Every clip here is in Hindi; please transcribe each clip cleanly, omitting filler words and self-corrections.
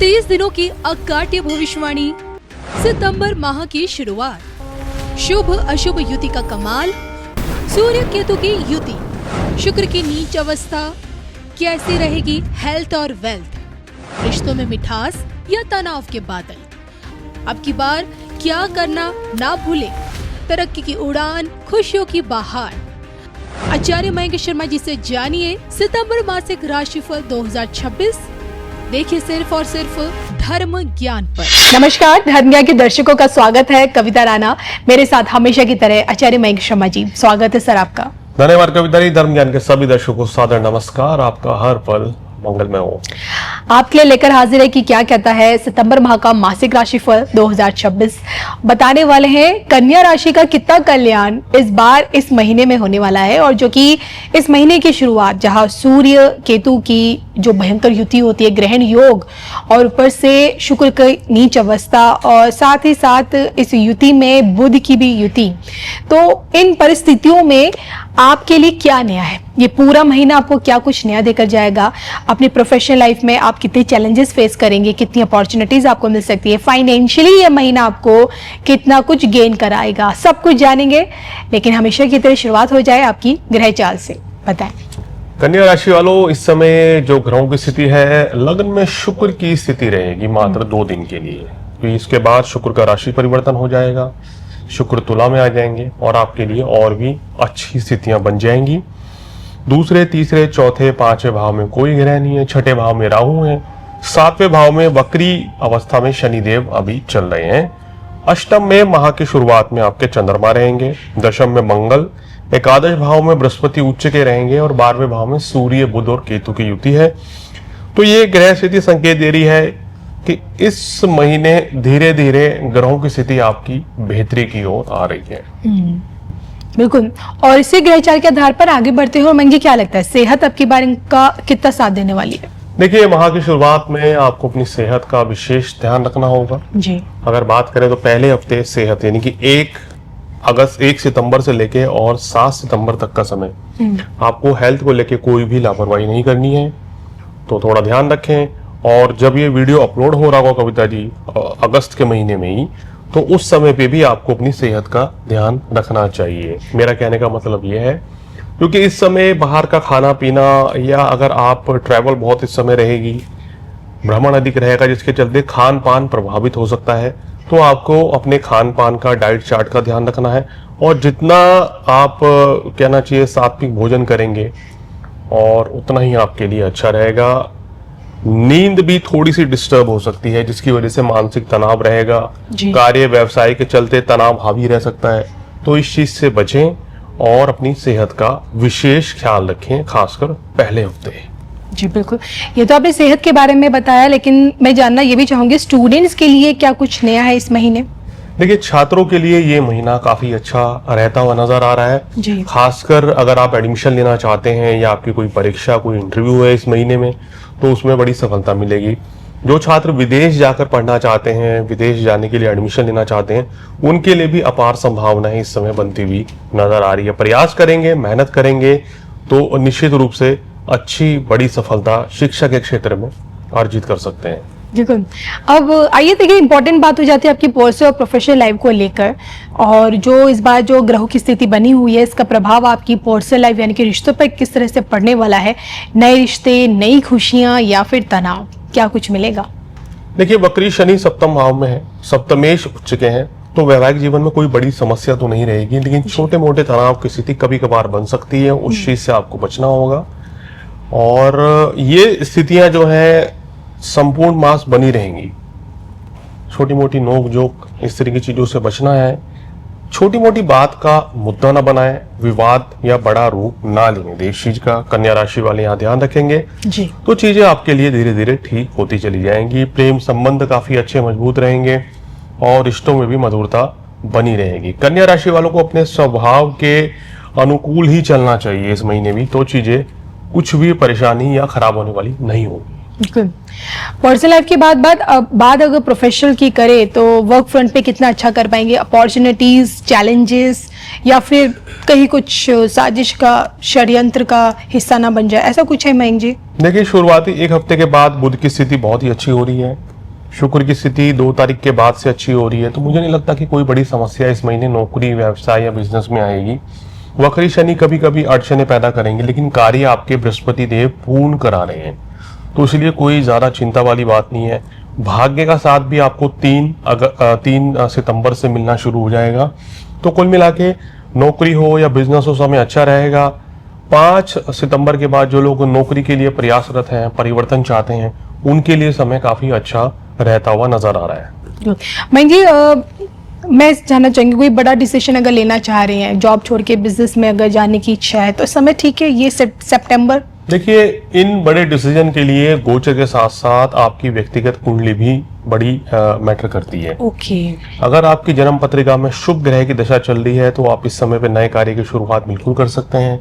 30 दिनों की अकाट्य भविष्यवाणी, सितंबर माह की शुरुआत, शुभ अशुभ युति का कमाल, सूर्य केतु की युति, शुक्र की नीच अवस्था, कैसी रहेगी हेल्थ और वेल्थ, रिश्तों में मिठास या तनाव के बादल। अब की बार क्या करना ना भूले, तरक्की की उड़ान, खुशियों की बहार। आचार्य मयंक शर्मा जी से जानिए सितंबर मासिक राशिफल 2026। देखिए सिर्फ और सिर्फ धर्म ज्ञान पर। नमस्कार, धर्म ज्ञान के दर्शकों का स्वागत है। कविता राणा मेरे साथ हमेशा की तरह आचार्य मयंक शर्मा जी, स्वागत है सर आपका। धन्यवाद कविता जी। धर्म ज्ञान के सभी दर्शकों को सादर नमस्कार। आपका हर पल मंगलमय हो। आपके लिए लेकर हाजिर है कि क्या कहता है सितंबर माह का मासिक राशिफल 2026। बताने वाले हैं कन्या राशि का कितना कल्याण इस बार इस महीने में होने वाला है, और जो कि इस महीने की शुरुआत जहां सूर्य केतु की जो भयंकर युति होती है, ग्रहण योग, और ऊपर से शुक्र की नीच अवस्था, और साथ ही साथ इस युति में बुध की भी युति। तो इन परिस्थितियों में आपके लिए क्या नया है? ये पूरा महीना आपको क्या कुछ नया देकर जाएगा? अपनी प्रोफेशनल लाइफ में आप कितने चैलेंजेस फेस करेंगे, कितनी अपॉर्चुनिटीज आपको मिल सकती है, फाइनेंशियली ये महीना आपको कितना कुछ गेन कराएगा, सब कुछ जानेंगे। लेकिन हमेशा की तरह शुरुआत हो जाए आपकी ग्रह चाल से। बताएं कन्या राशि वालों, इस समय जो ग्रहों की स्थिति है, लग्न में शुक्र की स्थिति रहेगी मात्र 2 दिन के लिए। तो इसके बाद शुक्र का राशि परिवर्तन हो जाएगा, शुक्र तुला में आ जाएंगे और आपके लिए और भी अच्छी स्थितियां बन जाएंगी। दूसरे, तीसरे, चौथे, 5वें भाव में कोई ग्रह नहीं है। 6ठे भाव में राहु है। 7वें भाव में वक्री अवस्था में शनिदेव अभी चल रहे हैं। अष्टम में माह की शुरुआत में आपके चंद्रमा रहेंगे। दशम में मंगल, एकादश भाव में बृहस्पति उच्च के रहेंगे और 12वें भाव में सूर्य, बुध और केतु की युति है। तो ये ग्रह स्थिति संकेत दे रही है कि इस महीने धीरे धीरे ग्रहों की स्थिति आपकी बेहतरी की ओर आ रही है। बिल्कुल। और इसी ग्रहचार के आधार पर आगे बढ़ते हुए मंगी, क्या लगता है सेहत आपकी बार का कितना साथ देने वाली है? देखिए, माह की शुरुआत में आपको अपनी सेहत का विशेष ध्यान रखना होगा जी। अगर बात करें तो पहले हफ्ते सेहत यानी कि 1 सितंबर से लेके और 7 सितंबर तक का समय आपको हेल्थ को लेके कोई भी लापरवाही नहीं करनी है, तो थोड़ा ध्यान रखें। और जब ये वीडियो अपलोड हो रहा होगा कविता जी अगस्त के महीने में ही, तो उस समय पे भी आपको अपनी सेहत का ध्यान रखना चाहिए। मेरा कहने का मतलब ये है क्योंकि इस समय बाहर का खाना पीना, या अगर आप ट्रैवल बहुत इस समय रहेगी, भ्रमण अधिक रहेगा, जिसके चलते खान पान प्रभावित हो सकता है। तो आपको अपने खान पान का, डाइट चार्ट का ध्यान रखना है। और जितना आप कहना चाहिए सात्विक भोजन करेंगे और उतना ही आपके लिए अच्छा रहेगा। नींद भी थोड़ी सी डिस्टर्ब हो सकती है, जिसकी वजह से मानसिक तनाव रहेगा। कार्य व्यवसाय के चलते तनाव हावी रह सकता है। तो इस चीज से बचें और अपनी सेहत का विशेष ख्याल रखें, खासकर पहले हफ्ते। जी बिल्कुल, ये तो आपने सेहत के बारे में बताया, लेकिन मैं जानना ये भी चाहूंगी स्टूडेंट्स के लिए क्या कुछ नया है इस महीने? देखिए, छात्रों के लिए ये महीना काफी अच्छा रहता हुआ नजर आ रहा है जी। खासकर अगर आप एडमिशन लेना चाहते हैं या आपकी कोई परीक्षा, कोई इंटरव्यू है इस महीने में, तो उसमें बड़ी सफलता मिलेगी। जो छात्र विदेश जाकर पढ़ना चाहते हैं, विदेश जाने के लिए एडमिशन लेना चाहते हैं, उनके लिए भी अपार संभावनाएं इस समय बनती हुई नजर आ रही है। प्रयास करेंगे, मेहनत करेंगे तो निश्चित रूप से अच्छी बड़ी सफलता शिक्षा के क्षेत्र में अर्जित कर सकते हैं। बिल्कुल। अब आइए देखिए, इंपॉर्टेंट बात हो जाती है आपकी पर्सनल और प्रोफेशनल लाइफ को लेकर, और जो इस बार जो ग्रहों की स्थिति बनी हुई है, इसका प्रभाव आपकी पर्सनल लाइफ यानी कि रिश्तों पर किस तरह से पड़ने वाला है? नए रिश्ते, नई खुशियां या फिर तनाव, क्या कुछ मिलेगा? देखिए, वक्री शनि सप्तम भाव में है, सप्तमेश उच्च के हैं, तो वैवाहिक जीवन में कोई बड़ी समस्या तो नहीं रहेगी, लेकिन छोटे मोटे तनाव की स्थिति कभी कभार बन सकती है। उस चीज से आपको बचना होगा। और ये स्थितियां जो है संपूर्ण मास बनी रहेंगी। छोटी मोटी नोक जोक इस तरह की चीजों से बचना है। छोटी मोटी बात का मुद्दा ना बनाएं, विवाद या बड़ा रूप ना लें। देश चीज का कन्या राशि वाले यहाँ ध्यान रखेंगे जी। तो चीजें आपके लिए धीरे धीरे ठीक होती चली जाएंगी। प्रेम संबंध काफी अच्छे मजबूत रहेंगे और रिश्तों में भी मधुरता बनी रहेगी। कन्या राशि वालों को अपने स्वभाव के अनुकूल ही चलना चाहिए इस महीने भी, तो चीजें कुछ भी परेशानी या खराब होने वाली नहीं होगी। बिल्कुल। पर्सनल लाइफ की बात अगर प्रोफेशनल की करे तो वर्क फ्रंट पे कितना अच्छा कर पाएंगे? अपॉर्चुनिटीज, चैलेंजेस, या फिर कहीं कुछ साजिश का, षड्यंत्र का हिस्सा ना बन जाए, ऐसा कुछ है मयंक जी? देखिए, शुरुआती 1 हफ्ते के बाद बुध की स्थिति बहुत ही अच्छी हो रही है। शुक्र की स्थिति 2 तारीख के बाद से अच्छी हो रही है, तो मुझे नहीं लगता कि कोई बड़ी समस्या इस महीने नौकरी, व्यवसाय या बिजनेस में आएगी। वक्री शनि कभी कभी अड़चने पैदा करेंगे, लेकिन कार्य आपके बृहस्पति देव पूर्ण करा रहे हैं, तो इसलिए कोई ज्यादा चिंता वाली बात नहीं है। भाग्य का साथ भी आपको 3 सितंबर से मिलना शुरू हो जाएगा, तो कुल मिला के नौकरी हो या बिजनेस हो, समय अच्छा रहेगा। 5 सितंबर के बाद जो लोग नौकरी के लिए प्रयासरत हैं, परिवर्तन चाहते हैं, उनके लिए समय काफी अच्छा रहता हुआ नजर आ रहा है। मयंक जी, मैं जानना चाहूंगी, कोई बड़ा डिसीजन अगर लेना चाह रहे हैं, जॉब छोड़ के बिजनेस में अगर जाने की इच्छा है, तो समय ठीक है ये सितंबर? देखिए, इन बड़े डिसीजन के लिए गोचर के साथ साथ आपकी व्यक्तिगत कुंडली भी बड़ी मैटर करती है। ओके। अगर आपकी जन्म पत्रिका में शुभ ग्रह की दशा चल रही है, तो आप इस समय पे नए कार्य की शुरुआत बिल्कुल कर सकते हैं।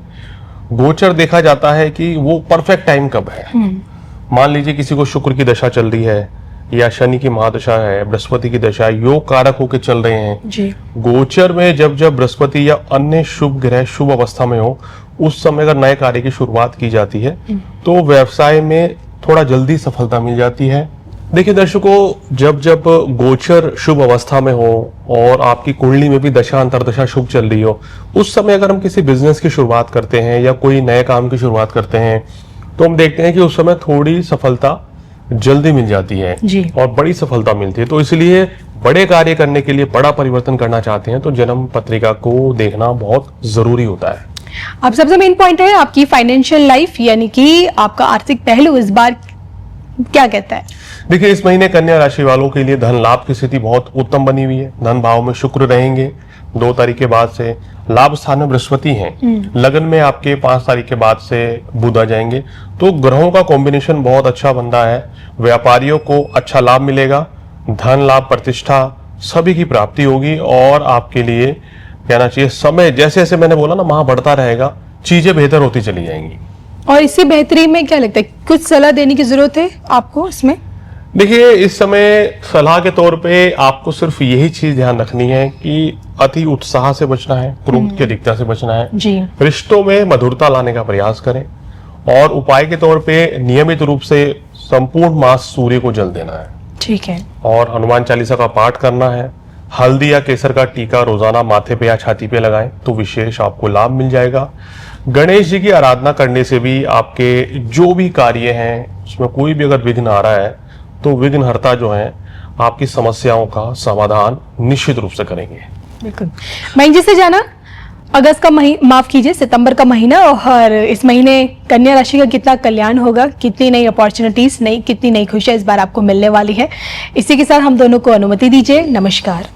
गोचर देखा जाता है कि वो परफेक्ट टाइम कब है। मान लीजिए किसी को शुक्र की दशा चल रही है, या शनि की महादशा है, बृहस्पति की दशा, योग कारक होकर चल रहे हैं जी। गोचर में जब बृहस्पति या अन्य शुभ ग्रह शुभ अवस्था में हो, उस समय अगर नए कार्य की शुरुआत की जाती है, तो व्यवसाय में थोड़ा जल्दी सफलता मिल जाती है। देखिए दर्शकों, जब गोचर शुभ अवस्था में हो और आपकी कुंडली में भी दशा अंतरदशा शुभ चल रही हो, उस समय अगर हम किसी बिजनेस की शुरुआत करते हैं या कोई नए काम की शुरुआत करते हैं, तो हम देखते हैं कि उस समय थोड़ी सफलता जल्दी मिल जाती है जी। और बड़ी सफलता मिलती है। तो इसलिए बड़े कार्य करने के लिए, बड़ा परिवर्तन करना चाहते हैं, तो जन्म पत्रिका को देखना बहुत जरूरी होता है। अब सबसे मेन पॉइंट है आपकी फाइनेंशियल लाइफ, यानी कि आपका आर्थिक पहलू इस बार क्या कहता है? देखिए, इस महीने कन्या राशि वालों के लिए धन लाभ की स्थिति बहुत उत्तम बनी हुई है। धन भाव में शुक्र रहेंगे 2 तारीख के बाद से। लाभ स्थान में बृहस्पति हैं। लगन में आपके 5 तारीख के बाद से बुध आ जाएंगे, तो ग्रहों का कॉम्बिनेशन बहुत अच्छा बन रहा है। व्यापारियों को अच्छा लाभ मिलेगा, धन लाभ, प्रतिष्ठा सभी की प्राप्ति होगी, और आपके लिए कहना चाहिए समय जैसे जैसे मैंने बोला ना, वहां बढ़ता रहेगा, चीजें बेहतर होती चली जाएंगी। और इससे बेहतरी में क्या लगता है, कुछ सलाह देने की जरूरत है आपको इसमें? देखिए, इस समय सलाह के तौर पे आपको सिर्फ यही चीज ध्यान रखनी है कि अति उत्साह से बचना है, क्रोध की अधिकता से बचना है। जी। रिश्तों में मधुरता लाने का प्रयास करें, और उपाय के तौर पे नियमित रूप से संपूर्ण मास सूर्य को जल देना है। ठीक है। और हनुमान चालीसा का पाठ करना है। हल्दी या केसर का टीका रोजाना माथे पे या छाती पे लगाएं, तो विशेष आपको लाभ मिल जाएगा। गणेश जी की आराधना करने से भी आपके जो भी कार्य हैं, उसमें कोई भी अगर विघ्न आ रहा है, तो विघ्नहर्ता जो है आपकी समस्याओं का समाधान निश्चित रूप से करेंगे। बिल्कुल। मयंक जी से जाना, अगस्त का माफ कीजिए, सितंबर का महीना, और इस महीने कन्या राशि का कितना कल्याण होगा, कितनी नई अपॉर्चुनिटीज, कितनी नई खुशियां इस बार आपको मिलने वाली है, इसी के साथ हम दोनों को अनुमति दीजिए। नमस्कार।